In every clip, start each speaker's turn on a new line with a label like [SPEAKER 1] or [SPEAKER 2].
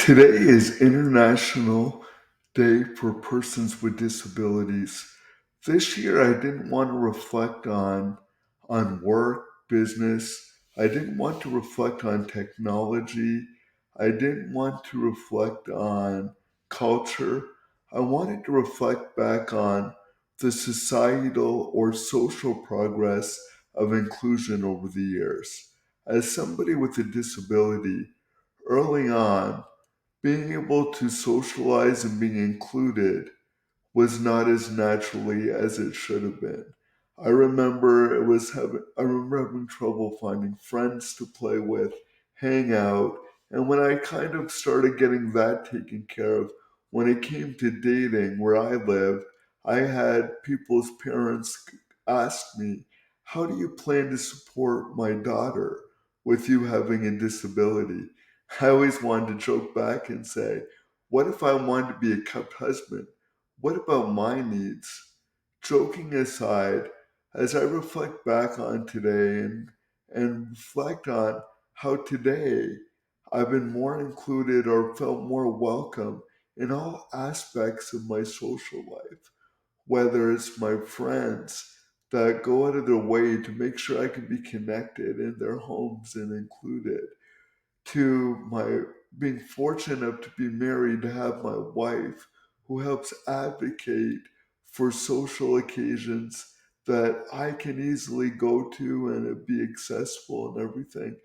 [SPEAKER 1] Today is International Day for Persons with Disabilities. This year I didn't want to reflect on work, business. I didn't want to reflect on technology. I didn't want to reflect on culture. I wanted to reflect back on the societal or social progress of inclusion over the years. As somebody with a disability, early on, being able to socialize and being included was not as naturally as it should have been. I remember having trouble finding friends to play with, hang out, and when I kind of started getting that taken care of, when it came to dating where I lived, I had people's parents ask me, "How do you plan to support my daughter with you having a disability?" I always wanted to joke back and say, "What if I wanted to be a kept husband? What about my needs?" Joking aside, as I reflect back on today and reflect on how today I've been more included or felt more welcome in all aspects of my social life, whether it's my friends that go out of their way to make sure I can be connected in their homes and included, to my being fortunate enough to be married, to have my wife who helps advocate for social occasions that I can easily go to and it be accessible and everything,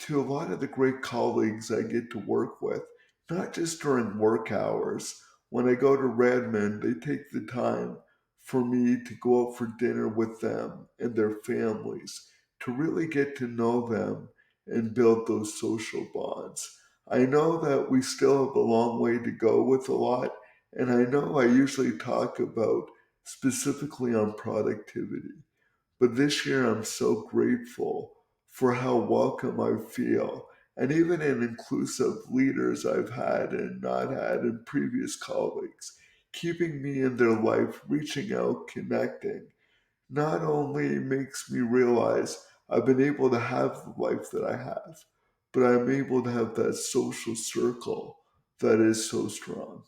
[SPEAKER 1] to a lot of the great colleagues I get to work with, not just during work hours. When I go to Redmond, they take the time for me to go out for dinner with them and their families, to really get to know them and build those social bonds. I know that we still have a long way to go with a lot, and I know I usually talk about specifically on productivity. But this year, I'm so grateful for how welcome I feel. And even in inclusive leaders I've had and not had, and previous colleagues, keeping me in their life, reaching out, connecting, not only makes me realize I've been able to have the life that I have, but I'm able to have that social circle that is so strong.